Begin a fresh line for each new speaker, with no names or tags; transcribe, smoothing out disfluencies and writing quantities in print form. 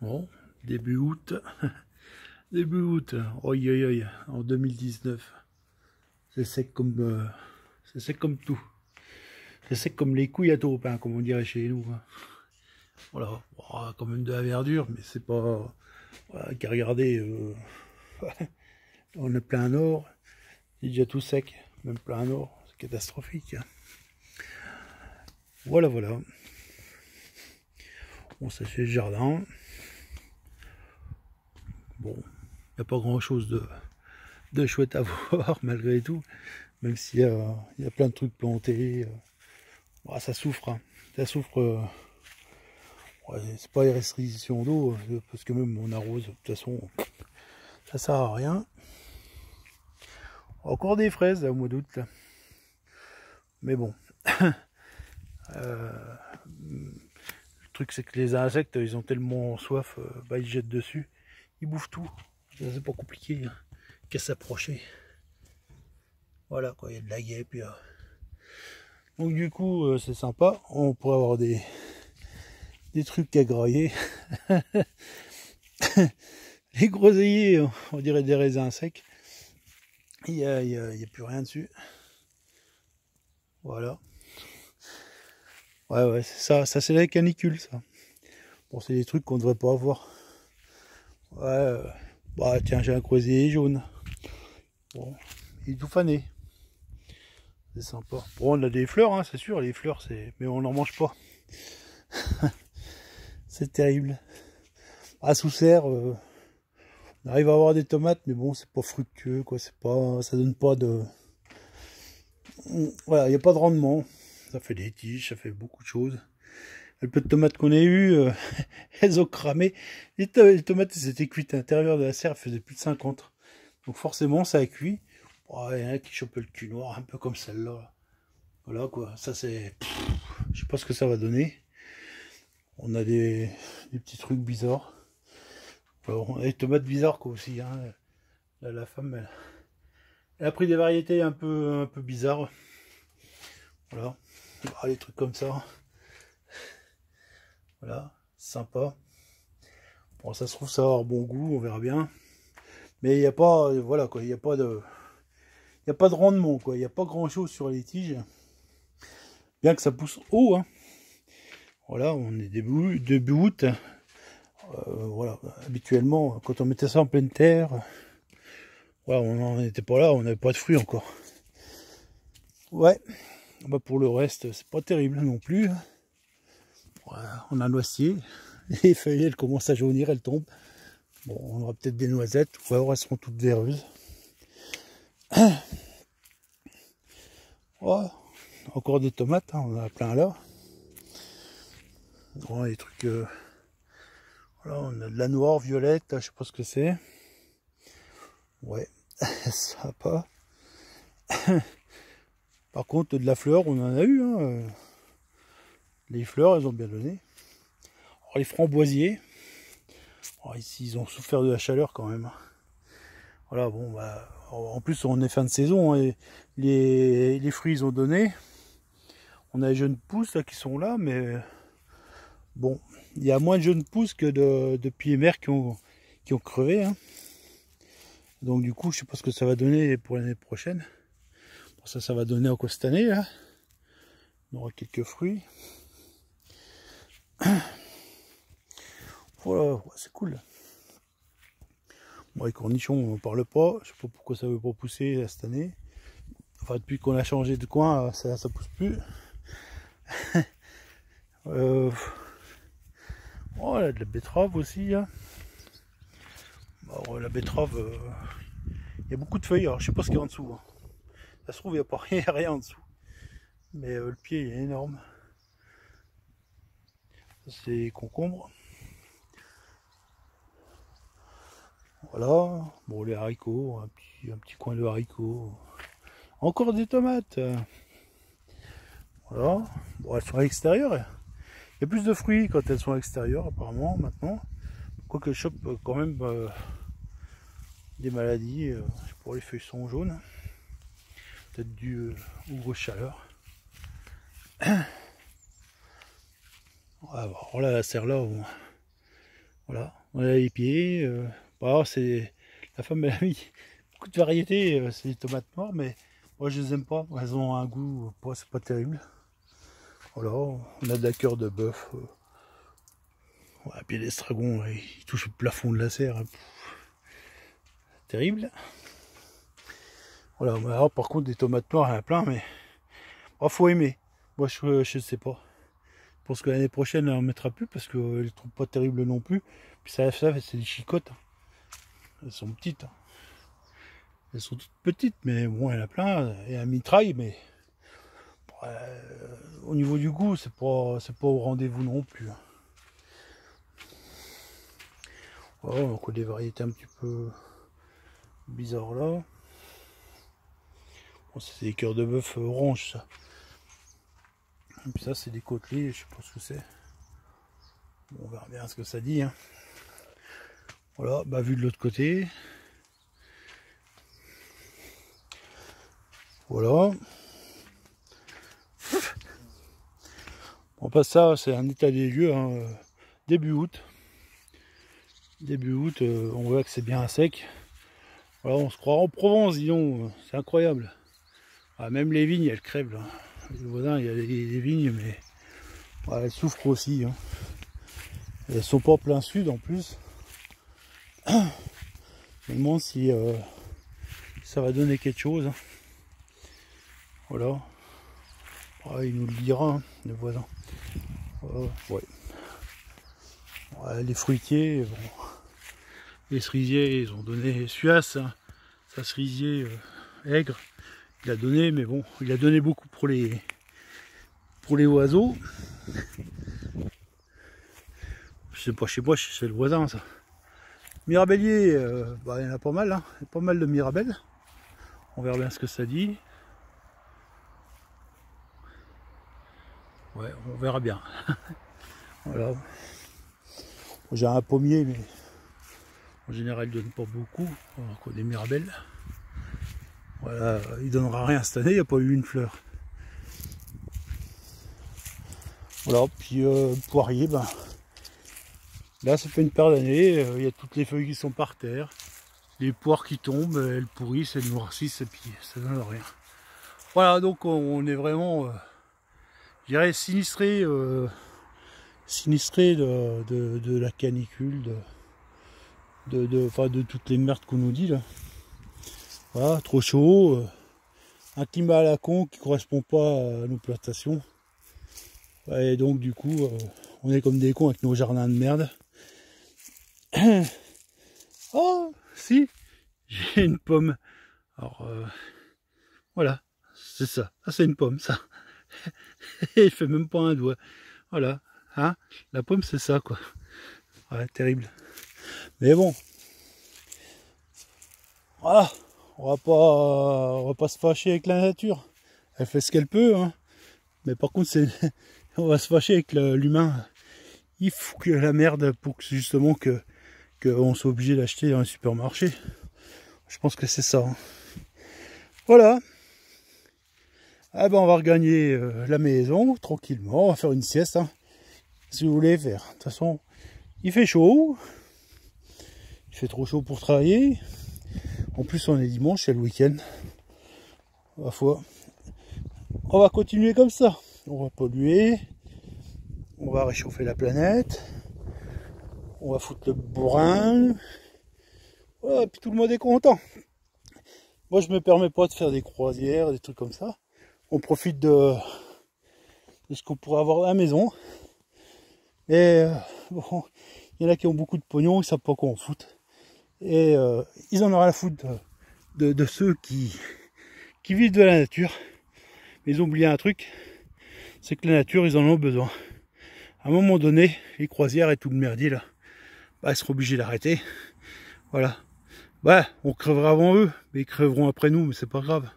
Bon, début août, début août, oi oi oi, en 2019. C'est sec comme tout. C'est sec comme les couilles à taupe, hein, comme on dirait chez nous. Hein. Voilà, bon, quand même de la verdure, mais c'est pas... Voilà, qu'à regarder, on est plein nord, c'est déjà tout sec, même plein nord, c'est catastrophique. Hein. Voilà, voilà. Bon, ça c'est le jardin. Bon, il n'y a pas grand chose de chouette à voir malgré tout, même s'il y a plein de trucs plantés. Bon, ça souffre, hein. Ça souffre. Ouais, c'est pas les restrictions d'eau, parce que même on arrose, de toute façon, ça sert à rien. Encore des fraises là, au mois d'août, là. Mais bon. Le truc c'est que les insectes, ils ont tellement soif, bah, ils jettent dessus, ils bouffent tout. C'est pas compliqué, hein, qu'à s'approcher. Voilà quoi, il y a de la guêpe. Donc du coup, c'est sympa, on pourrait avoir des trucs à grailler. Les groseilliers, on dirait des raisins secs. Il y a plus rien dessus. Voilà. Ouais, c'est ça. Ça, c'est la canicule, ça. Bon, c'est des trucs qu'on ne devrait pas avoir. Ouais. Bah, tiens, j'ai un groseillier jaune. Bon, il est tout fané. C'est sympa. Bon, on a des fleurs, hein, c'est sûr. Les fleurs, c'est... Mais on n'en mange pas. C'est terrible. Ah, sous serre, on arrive à avoir des tomates, mais bon, c'est pas fructueux, quoi. C'est pas... Ça donne pas de... Voilà, il n'y a pas de rendement. Ça fait des tiges, ça fait beaucoup de choses. Le peu de tomates qu'on a eu, elles ont cramé. Les tomates, elles étaient cuites à l'intérieur de la serre, elles faisaient plus de 50. Donc forcément, ça a cuit. Oh, il y en a qui chopent le cul noir, un peu comme celle-là. Voilà quoi, ça c'est... Je sais pas ce que ça va donner. On a des petits trucs bizarres. Alors, on a des tomates bizarres quoi aussi. Hein. Là, la femme, elle a pris des variétés un peu bizarres. Voilà, des trucs comme ça. Voilà, sympa. Bon, ça se trouve, ça va avoir bon goût, on verra bien. Mais il n'y a pas, voilà quoi, il n'y a pas de rendement quoi. Il n'y a pas grand chose sur les tiges. Bien que ça pousse haut. Hein. Voilà, on est début août. Voilà, habituellement, quand on mettait ça en pleine terre, voilà, on n'en était pas là, on n'avait pas de fruits encore. Ouais, bah pour le reste, c'est pas terrible non plus. Voilà, on a un noisetier, les feuilles elles commencent à jaunir, elles tombent. Bon, on aura peut-être des noisettes, ou alors elles seront toutes verneuses. Ouais, encore des tomates, hein, on en a plein là. Bon, les trucs, voilà, on a de la noire, violette, je sais pas ce que c'est. Ouais, sympa. Par contre, de la fleur, on en a eu. Hein. Les fleurs, elles ont bien donné. Alors, les framboisiers, alors, ici, ils ont souffert de la chaleur quand même. Voilà, bon, bah, en plus, on est fin de saison. Hein, et les fruits, ils ont donné. On a les jeunes pousses là, qui sont là, mais bon, il y a moins de jeunes pousses que de pieds mères qui ont crevé. Hein. Donc, du coup, je sais pas ce que ça va donner pour l'année prochaine. Bon, ça va donner encore cette année. Là. On aura quelques fruits. Voilà, c'est cool. Bon, les cornichons, on n'en parle pas. Je sais pas pourquoi ça veut pas pousser cette année. Enfin, depuis qu'on a changé de coin, ça pousse plus. Oh, là, de la betterave aussi. Hein. Alors, la betterave, il y a beaucoup de feuilles. Alors, je sais pas ce qu'il y a en dessous. Hein. Ça se trouve, il n'y a pas rien en dessous. Mais le pied, il est énorme. C'est concombre. Voilà. Bon, les haricots, un petit coin de haricots. Encore des tomates. Voilà. Bon, elles sont à l'extérieur. Il y a plus de fruits quand elles sont à l'extérieur, apparemment, maintenant. Quoique je chope quand même des maladies. Pour les feuilles sont jaunes. Peut-être dû aux grosses chaleurs. Alors là, la serre là, voilà, Voilà, on a les pieds. Bah, c'est la femme, elle a mis beaucoup de variétés. C'est des tomates noires, mais moi je les aime pas. Elles ont un goût, c'est pas terrible. Voilà, on a de la cœur de bœuf. Ouais, puis l'estragon, il touche le plafond de la serre. Hein. Terrible. Voilà, alors, par contre des tomates noires, il y en a plein, mais oh, faut aimer. Moi je sais pas. Je pense que l'année prochaine on en mettra plus parce que je les trouve pas terribles non plus. Puis ça c'est des chicottes. Elles sont petites. Elles sont toutes petites, mais bon, il y en a plein. Et un mitraille, mais au niveau du goût, c'est pas au rendez-vous non plus. Voilà, donc des variétés un petit peu bizarres là. Bon, c'est des cœurs de bœuf orange ça. Et puis ça c'est des côtelets, je sais pas ce que c'est. Bon, on verra bien ce que ça dit. Hein. Voilà, bah vu de l'autre côté. Voilà. Bon, pas ça, c'est un état des lieux. Hein. Début août. Début août, on voit que c'est bien sec. Voilà, on se croit en Provence, disons. C'est incroyable. Ah, même les vignes, elles crèvent. Là. Les voisins, il y a des vignes, mais elles souffrent aussi. Hein. Elles sont pas en plein sud en plus. Je me demande si ça va donner quelque chose. Hein. Voilà. Ah, il nous le dira, hein, le voisin. Ouais. Ouais, les fruitiers, bon. Les cerisiers, ils ont donné Suas, hein, sa cerisier aigre. Il a donné, mais bon, il a donné beaucoup pour les oiseaux. Je sais pas chez moi, c'est le voisin ça. Mirabellier, bah, il y en a pas mal, hein. Il y a pas mal de mirabelles. On verra bien ce que ça dit. Ouais, on verra bien. Voilà. J'ai un pommier, mais en général, il ne donne pas beaucoup. Alors quoi, des mirabelles. Voilà, il donnera rien cette année, il n'y a pas eu une fleur. Voilà, puis le poirier, ben, là ça fait une paire d'années, il y a toutes les feuilles qui sont par terre, les poires qui tombent, elles pourrissent, elles noircissent et puis ça donne rien. Voilà, donc on est vraiment, je dirais, sinistré de la canicule, de toutes les merdes qu'on nous dit là. Voilà, trop chaud, un climat à la con qui correspond pas à nos plantations. Et donc du coup, on est comme des cons avec nos jardins de merde. Oh, si, j'ai une pomme. Alors, voilà, c'est ça. Ah, c'est une pomme, ça. Il fait même pas un doigt. Voilà, hein, la pomme, c'est ça, quoi. Ouais, terrible. Mais bon, voilà, on va pas se fâcher avec la nature. Elle fait ce qu'elle peut, hein. Mais par contre, on va se fâcher avec l'humain. Il faut que la merde pour que justement qu'on soit obligé d'acheter dans un supermarché. Je pense que c'est ça. Hein. Voilà. Ah ben on va regagner la maison tranquillement. On va faire une sieste. Hein, si vous voulez faire. De toute façon, il fait chaud. Il fait trop chaud pour travailler. En plus, on est dimanche, c'est le week-end. Ma foi. On va continuer comme ça. On va polluer. On va réchauffer la planète. On va foutre le bourrin. Voilà, et puis tout le monde est content. Moi, je me permets pas de faire des croisières, des trucs comme ça. On profite de ce qu'on pourrait avoir à la maison. Et bon, il y en a qui ont beaucoup de pognon, ils savent pas quoi en foutre. Et ils en auront à la foutre de ceux qui vivent de la nature. Mais ils ont oublié un truc, c'est que la nature, ils en ont besoin. À un moment donné, les croisières et tout le merdier là, bah, ils seront obligés d'arrêter. Voilà. Bah, on crèvera avant eux, mais ils crèveront après nous, mais c'est pas grave.